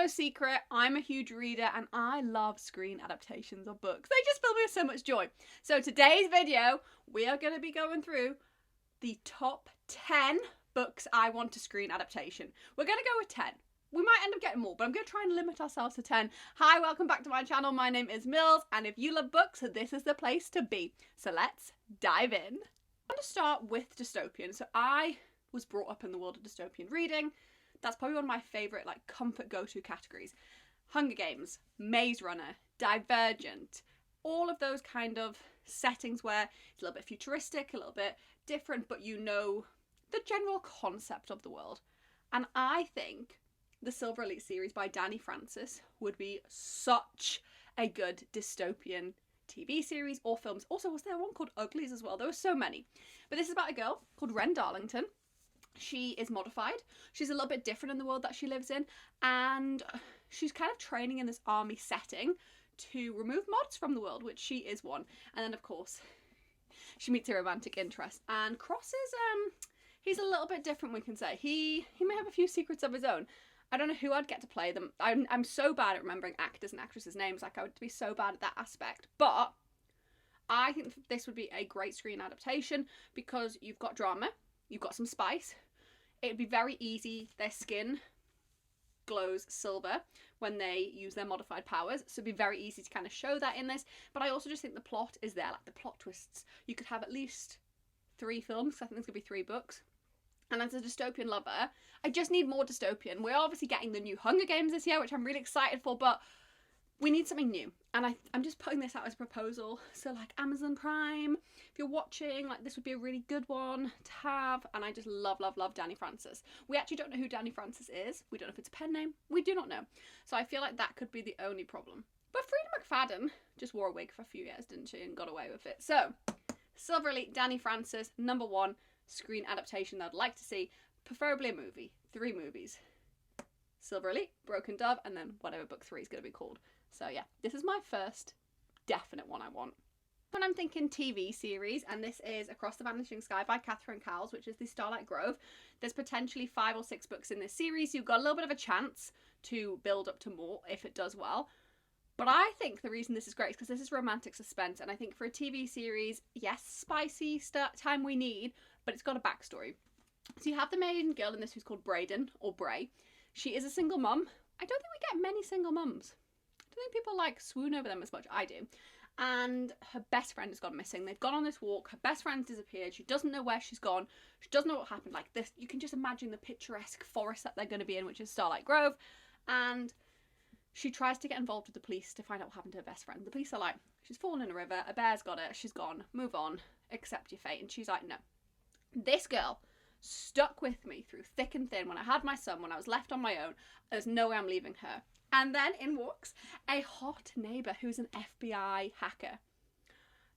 no secret, I'm a huge reader and I love screen adaptations of books. They just fill me with so much joy. So today's video, we are going to be going through the top 10 books I want to screen adaptation. We're going to go with 10. We might end up getting more, but I'm going to try and limit ourselves to 10. Hi, welcome back to my channel. My name is Mills, and if you love books, this is the place to be. So let's dive in. I'm going to start with dystopian. So I was brought up in the world of dystopian reading. That's probably one of my favourite comfort go-to categories. Hunger Games, Maze Runner, Divergent, all of those kind of settings where it's a little bit futuristic, a little bit different, but you know the general concept of the world. And I think the Silver Elite series by Danny Francis would be such a good dystopian TV series or films. Also, was there one called Uglies as well? There were so many. But this is about a girl called Ren Darlington. She is modified. She's a little bit different in the world that she lives in, and she's kind of training in this army setting to remove mods from the world, which she is one. And then, of course, she meets a romantic interest, and Cross is he's a little bit different, we can say. He may have a few secrets of his own. I don't know who I'd get to play them. I'm so bad at remembering actors and actresses' names. I would be so bad at that aspect. But I think this would be a great screen adaptation because you've got drama, you've got some spice. It'd be very easy. Their skin glows silver when they use their modified powers, so it'd be very easy to kind of show that in this. But I also just think the plot is there, the plot twists. You could have at least 3 films. I think there's going to be 3 books. And as a dystopian lover, I just need more dystopian. We're obviously getting the new Hunger Games this year, which I'm really excited for, but we need something new. And I'm just putting this out as a proposal. So Amazon Prime, if you're watching, this would be a really good one to have. And I just love, love, love Danny Francis. We actually don't know who Danny Francis is. We don't know if it's a pen name. We do not know. So I feel like that could be the only problem. But Frida McFadden just wore a wig for a few years, didn't she? And got away with it. So, Silver Elite, Danny Francis, number 1. Screen adaptation that I'd like to see, preferably a movie. 3 movies. Silver Elite, Broken Dove, and then whatever book 3 is going to be called. So yeah, this is my first definite one I want. When I'm thinking TV series, and this is Across the Vanishing Sky by Catherine Cowles, which is the Starlight Grove. There's potentially 5 or 6 books in this series. You've got a little bit of a chance to build up to more if it does well. But I think the reason this is great is because this is romantic suspense, and I think for a TV series, yes, spicy time we need, but it's got a backstory. So you have the main girl in this who's called Braden, or Bray. She is a single mum. I don't think we get many single mums. I don't think people swoon over them as much. I do. And her best friend has gone missing. They've gone on this walk. Her best friend's disappeared. She doesn't know where she's gone. She doesn't know what happened. This, you can just imagine the picturesque forest that they're going to be in, which is Starlight Grove. And she tries to get involved with the police to find out what happened to her best friend. The police are like, she's fallen in a river. A bear's got her. She's gone. Move on. Accept your fate. And she's like, no. This girl stuck with me through thick and thin when I had my son, when I was left on my own. There's no way I'm leaving her. And then in walks a hot neighbour who's an FBI hacker.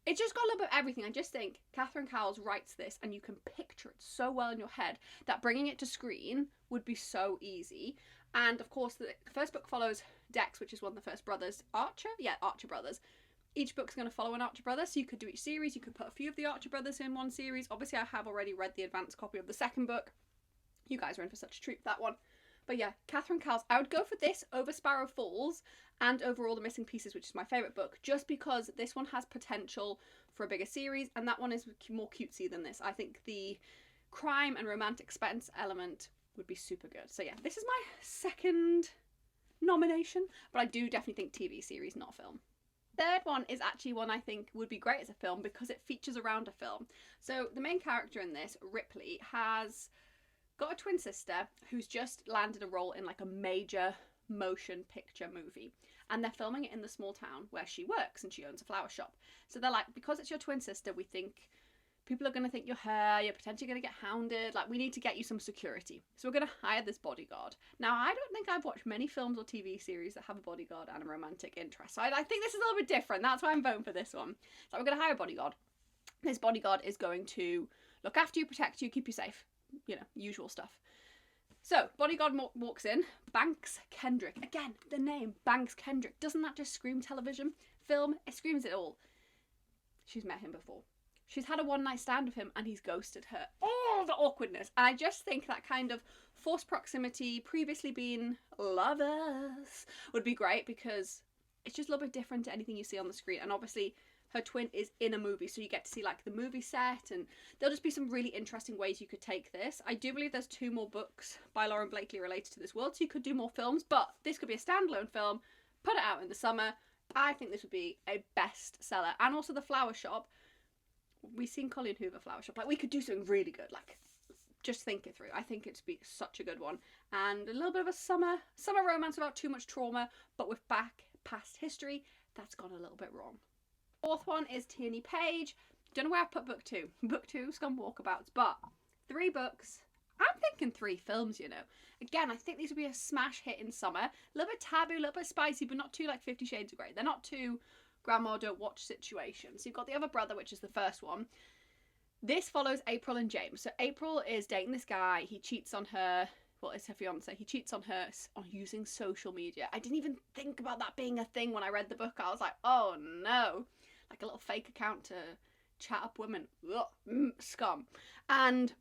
It just got a little bit of everything. I just think Catherine Cowles writes this and you can picture it so well in your head that bringing it to screen would be so easy. And of course the first book follows Dex, which is one of the first brothers. Archer? Yeah, Archer brothers. Each book's going to follow an Archer brother, so you could do each series. You could put a few of the Archer brothers in one series. Obviously, I have already read the advanced copy of the second book. You guys are in for such a treat for that one. But yeah, Catherine Cowles, I would go for this over Sparrow Falls and over All the Missing Pieces, which is my favourite book, just because this one has potential for a bigger series, and that one is more cutesy than this. I think the crime and romantic suspense element would be super good. So yeah, this is my second nomination, but I do definitely think TV series, not film. Third one is actually one I think would be great as a film because it features around a film. So the main character in this, Ripley, has got a twin sister who's just landed a role in a major motion picture movie, and they're filming it in the small town where she works, and she owns a flower shop. So they're like, because it's your twin sister, we think people are going to think you're her, you're potentially going to get hounded, we need to get you some security. So we're going to hire this bodyguard. Now, I don't think I've watched many films or TV series that have a bodyguard and a romantic interest. So I think this is a little bit different. That's why I'm voting for this one. So we're going to hire a bodyguard. This bodyguard is going to look after you, protect you, keep you safe. You know, usual stuff. So, bodyguard walks in. Banks Kendrick. Again, the name, Banks Kendrick. Doesn't that just scream television? Film? It screams it all. She's met him before. she's had a one-night stand with him and he's ghosted her. Oh, the awkwardness. And I just think that kind of forced proximity, previously being lovers, would be great because it's just a little bit different to anything you see on the screen. And obviously her twin is in a movie, so you get to see like the movie set, and there'll just be some really interesting ways you could take this. I do believe there's 2 more books by Lauren Blakely related to this world, so you could do more films, but this could be a standalone film, put it out in the summer. I think this would be a bestseller. And also The Flower Shop. We've seen Colleen Hoover Flower Shop. Like, we could do something really good. Like, just think it through. I think it'd be such a good one. And a little bit of a summer romance without too much trauma, but with past history that's gone a little bit wrong. 4th one is Tierney Page. Don't know where I put book 2. Book 2, Scum Walkabouts, but 3 books. I'm thinking 3 films, you know. Again, I think these would be a smash hit in summer. A little bit taboo, a little bit spicy, but not too like 50 Shades of Grey. They're not too grandma don't watch situations. So you've got The Other Brother, which is the first one. This follows April and James. So April is dating this guy. He cheats on her. Well, it's her fiance. He cheats on her on using social media. I didn't even think about that being a thing when I read the book. I was like, oh no. Like a little fake account to chat up women. Ugh, scum. And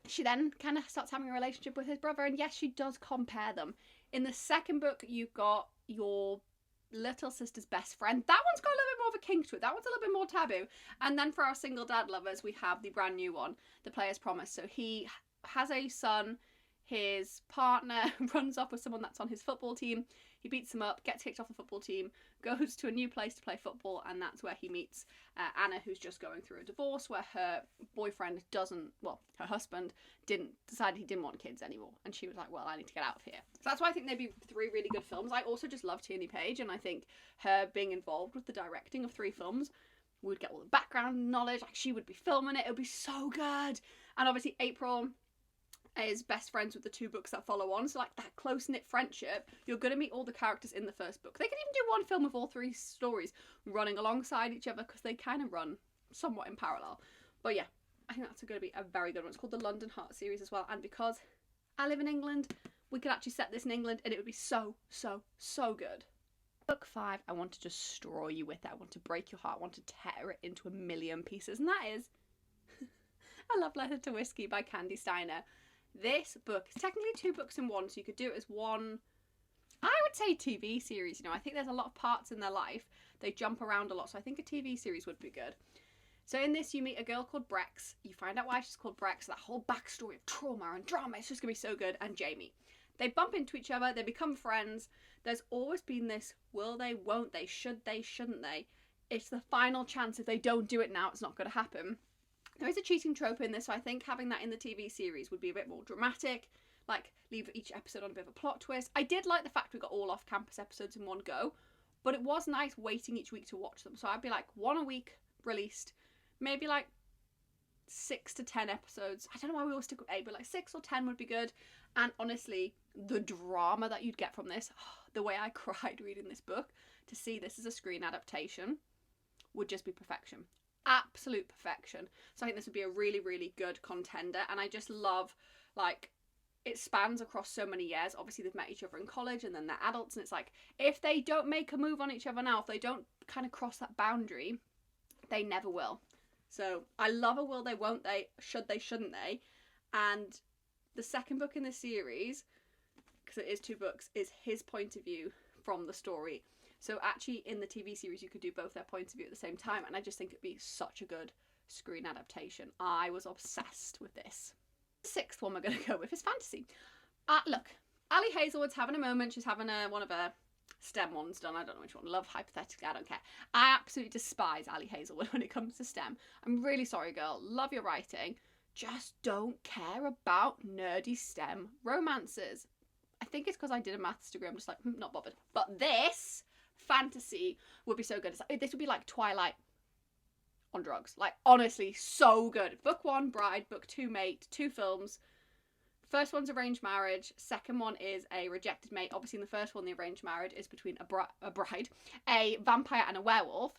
she then kind of starts having a relationship with his brother, and yes, she does compare them. In the second book, you've got your little sister's best friend. That one's got a little bit more of a kink to it. That one's a little bit more taboo. And then for our single dad lovers, we have the brand new one, The Player's Promise. So he has a son. His partner runs off with someone that's on his football team. He beats him up, gets kicked off the football team, goes to a new place to play football, and that's where he meets Anna, who's just going through a divorce, where her boyfriend her husband decided he didn't want kids anymore. And she was like, well, I need to get out of here. So that's why I think they'd be 3 really good films. I also just love Tierney Page, and I think her being involved with the directing of 3 films, would get all the background knowledge, like she would be filming it, it would be so good. And obviously April is best friends with the 2 books that follow on, so like that close-knit friendship, you're going to meet all the characters in the first book. They could even do one film with all 3 stories running alongside each other, because they kind of run somewhat in parallel. But yeah, I think that's going to be a very good one. It's called the London Heart series as well, and because I live in England, we could actually set this in England and it would be so good. Book 5, I want to destroy you with it. I want to break your heart. I want to tear it into a million pieces, and that is A Love Letter to Whiskey by Candy Steiner. This book is technically 2 books in one, so you could do it as one, I would say, TV series. You know, I think there's a lot of parts in their life. They jump around a lot, so I think a TV series would be good. So in this, you meet a girl called Brex. You find out why she's called Brex, that whole backstory of trauma and drama. It's just going to be so good. And Jamie. They bump into each other. They become friends. There's always been this, will they, won't they, should they, shouldn't they? It's the final chance. If they don't do it now, it's not going to happen. There is a cheating trope in this, so I think having that in the TV series would be a bit more dramatic, like leave each episode on a bit of a plot twist. I did like the fact we got all off-campus episodes in one go, but it was nice waiting each week to watch them. So I'd be like 1 a week released, maybe like 6 to 10 episodes. I don't know why we always stick with 8, but like 6 or 10 would be good. And honestly, the drama that you'd get from this, the way I cried reading this book, to see this as a screen adaptation would just be perfection. Absolute perfection. So I think this would be a really good contender, and I just love, like, it spans across so many years. Obviously they've met each other in college and then they're adults, and it's like, if they don't make a move on each other now, if they don't kind of cross that boundary, they never will. So I love a will they, won't they, should they, shouldn't they. And the second book in the series, because it is 2 books, is his point of view from the story. So actually in the TV series you could do both their points of view at the same time, and I just think it'd be such a good screen adaptation. I was obsessed with this. The 6th one we're going to go with is fantasy. Look, Ali Hazelwood's having a moment. She's having one of her STEM ones done. I don't know which one. Love, hypothetically, I don't care. I absolutely despise Ali Hazelwood when it comes to STEM. I'm really sorry, girl. Love your writing. Just don't care about nerdy STEM romances. I think it's because I did a maths degree. I'm just like, not bothered. But this fantasy would be so good. This would be like Twilight on drugs. Like, honestly, so good. Book 1, Bride. Book 2, Mate. 2 films. First one's arranged marriage. Second one is a rejected mate. Obviously in the first one, the arranged marriage is between a bride, a vampire and a werewolf.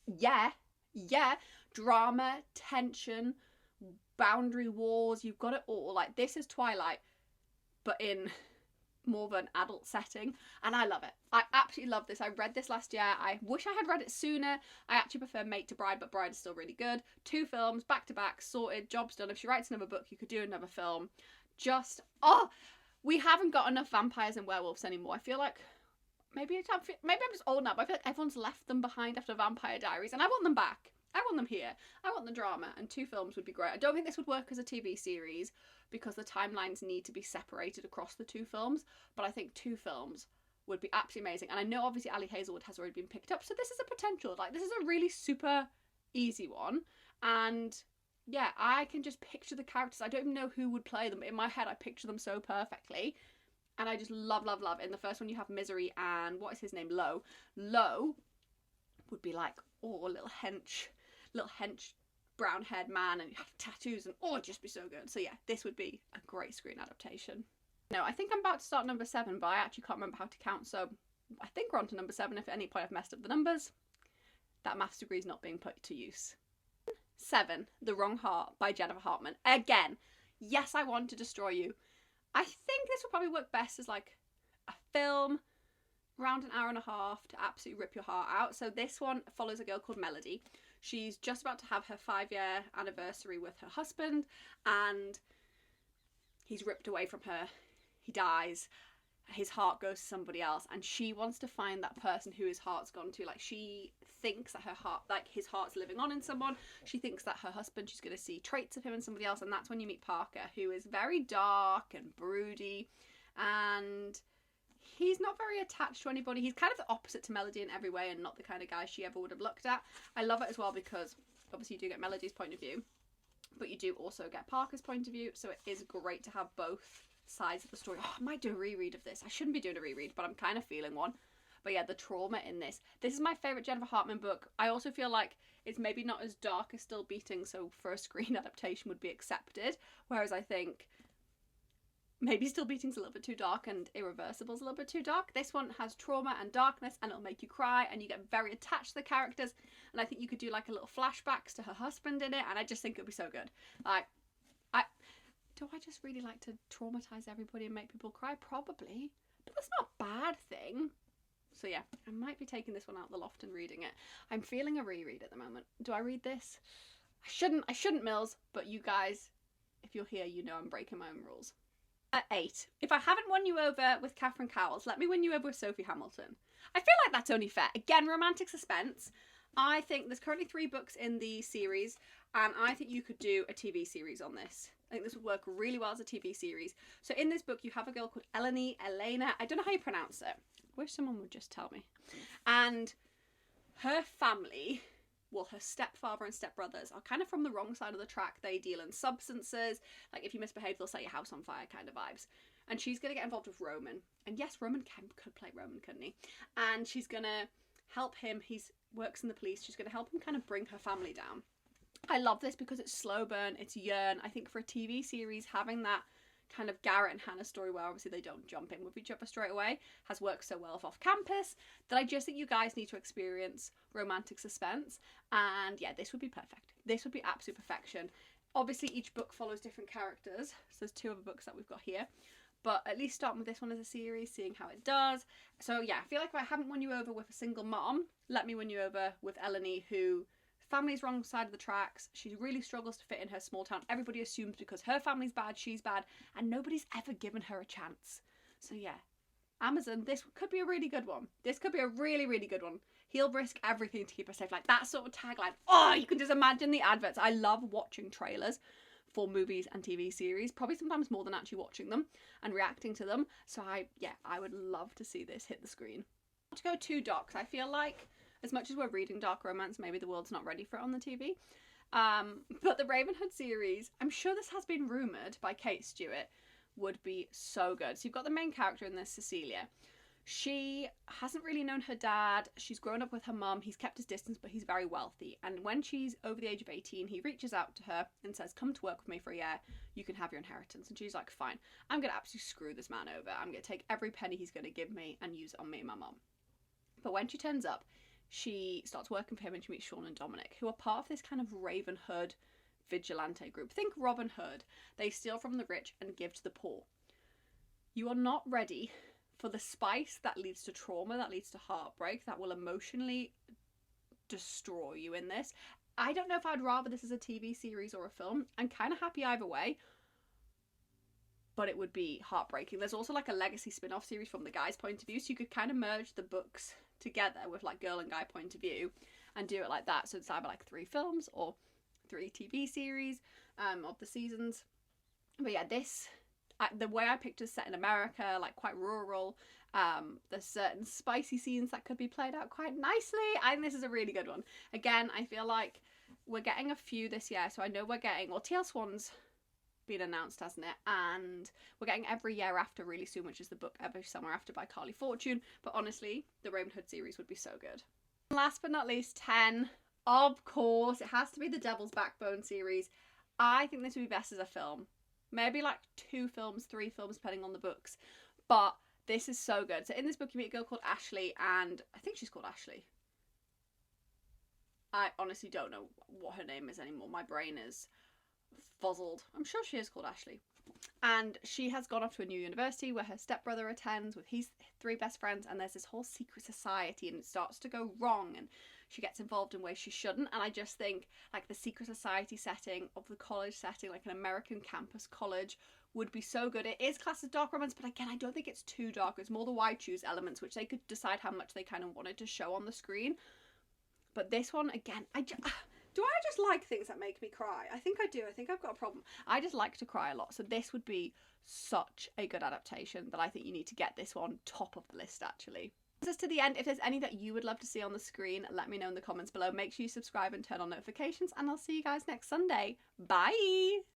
Yeah. Drama, tension, boundary wars. You've got it all. Like, this is Twilight, but in more of an adult setting, and I love it. I absolutely love this. I read this last year. I wish I had read it sooner. I actually prefer Mate to Bride, but Bride is still really good. 2 films, back to back, sorted, job's done. If she writes another book, you could do another film. Just, oh, we haven't got enough vampires and werewolves anymore. I feel like maybe I'm just old now, but I feel like everyone's left them behind after Vampire Diaries, and I want them back. I want them here. I want the drama, and 2 films would be great. I don't think this would work as a TV series because the timelines need to be separated across the 2 films, but I think 2 films would be absolutely amazing. And I know obviously Ali Hazelwood has already been picked up, so this is a potential. Like, this is a really super easy one, and yeah, I can just picture the characters. I don't even know who would play them, but in my head I picture them so perfectly, and I just love, love, love. In the first one you have Misery and what is his name? Lo would be like, oh, a little hench brown haired man, and you have tattoos, and oh, it'd just be so good. So yeah, this would be a great screen adaptation. No, I think I'm about to start number 7, but I actually can't remember how to count, so I think we're on to number 7. If at any point I've messed up the numbers, that maths degree is not being put to use. 7, The Wrong Heart by Jennifer Hartman. Again, yes, I Want to Destroy You. I think this would probably work best as like a film, around an hour and a half, to absolutely rip your heart out. So this one follows a girl called Melody. She's just about to have her 5-year anniversary with her husband, and he's ripped away from her. He dies. His heart goes to somebody else, and she wants to find that person who his heart's gone to. Like, she thinks that her heart, like his heart's living on in someone. She thinks that her husband, she's going to see traits of him in somebody else, and that's when you meet Parker, who is very dark and broody, and he's not very attached to anybody. He's kind of the opposite to Melody in every way, and not the kind of guy she ever would have looked at. I love it as well because obviously you do get Melody's point of view, but you do also get Parker's point of view, so it is great to have both sides of the story. Oh, I might do a reread of this. I shouldn't be doing a reread, but I'm kind of feeling one. But yeah, the trauma in this. This is my favourite Jennifer Hartman book. I also feel like it's maybe not as dark as Still Beating, so for a screen adaptation would be accepted, whereas I think maybe Still Beating's a little bit too dark and Irreversible's a little bit too dark. This one has trauma and darkness, and it'll make you cry, and you get very attached to the characters, and I think you could do like a little flashbacks to her husband in it, and I just think it would be so good. Like, do I just really like to traumatize everybody and make people cry? Probably, but that's not a bad thing. So yeah, I might be taking this one out of the loft and reading it. I'm feeling a reread at the moment. Do I read this? I shouldn't, Mills, but you guys, if you're here, you know I'm breaking my own rules. At 8, if I haven't won you over with Catherine Cowles, let me win you over with Sophie Hamilton. I feel like that's only fair. Again, romantic suspense. I think there's currently 3 books in the series, and I think you could do a TV series on this. I think this would work really well as a TV series. So in this book, you have a girl called Elena. I don't know how you pronounce it. I wish someone would just tell me. And her family, well, her stepfather and stepbrothers are kind of from the wrong side of the track. They deal in substances. Like, if you misbehave, they'll set your house on fire kind of vibes. And she's going to get involved with Roman. And yes, Roman could play Roman, couldn't he? And she's going to help him. He works in the police. She's going to help him kind of bring her family down. I love this because it's slow burn, it's yearn. I think for a TV series, having that kind of Garrett and Hannah story where obviously they don't jump in with each other straight away has worked so well off campus that I just think you guys need to experience romantic suspense. And yeah, this would be perfect. This would be absolute perfection. Obviously each book follows different characters, so there's 2 other books that we've got here, but at least starting with this one as a series, seeing how it does. So yeah, I feel like if I haven't won you over with a single mom, let me win you over with Eleni, who family's wrong side of the tracks. She really struggles to fit in her small town. Everybody assumes because her family's bad, she's bad, and nobody's ever given her a chance. So yeah, Amazon, this could be a really good one. This could be a really, really good one. He'll risk everything to keep her safe. Like, that sort of tagline. Oh, you can just imagine the adverts. I love watching trailers for movies and TV series, probably sometimes more than actually watching them and reacting to them. So I would love to see this hit the screen. Not to go too dark, 'cause I feel like as much as we're reading dark romance, maybe the world's not ready for it on the TV. But the Ravenhood series, I'm sure this has been rumoured by Kate Stewart, would be so good. So you've got the main character in this, Cecilia. She hasn't really known her dad. She's grown up with her mum. He's kept his distance, but he's very wealthy. And when she's over the age of 18, he reaches out to her and says, come to work with me for a year. You can have your inheritance. And she's like, fine. I'm going to absolutely screw this man over. I'm going to take every penny he's going to give me and use it on me and my mum. But when she turns up, she starts working for him, and she meets Sean and Dominic, who are part of this kind of Ravenhood vigilante group. Think Robin Hood. They steal from the rich and give to the poor. you are not ready for the spice that leads to trauma, that leads to heartbreak, that will emotionally destroy you in this. I don't know if I'd rather this as a TV series or a film. I'm kind of happy either way, but it would be heartbreaking. There's also like a legacy spin-off series from the guy's point of view, so you could kind of merge the books together with like girl and guy point of view and do it like that. So it's either like 3 films or 3 TV series of the seasons. But yeah, this, the way I picked is set in America, like quite rural. There's certain spicy scenes that could be played out quite nicely. I think this is a really good one. Again, I feel like we're getting a few this year, so I know we're getting, well, TL Swan's been announced, hasn't it? And we're getting Every Year After really soon, which is the book Every Summer After by Carly Fortune. But honestly, the Robin Hood series would be so good. Last but not least, 10. Of course, it has to be the Devil's Backbone series. I think this would be best as a film. Maybe like 2 films, 3 films, depending on the books. But this is so good. So in this book, you meet a girl called Ashley, and I think she's called Ashley. I honestly don't know what her name is anymore. My brain is fuzzled. I'm sure she is called Ashley. And she has gone off to a new university where her stepbrother attends with his 3 best friends, and there's this whole secret society, and it starts to go wrong, and she gets involved in ways she shouldn't. And I just think like the secret society setting of the college setting, like an American campus college, would be so good. It is classed as dark romance, but again, I don't think it's too dark. It's more the why choose elements, which they could decide how much they kind of wanted to show on the screen. But this one, again, do I just like things that make me cry? I think I do. I think I've got a problem. I just like to cry a lot. So this would be such a good adaptation that I think you need to get this one top of the list, actually. Just to the end, if there's any that you would love to see on the screen, let me know in the comments below. Make sure you subscribe and turn on notifications, and I'll see you guys next Sunday. Bye!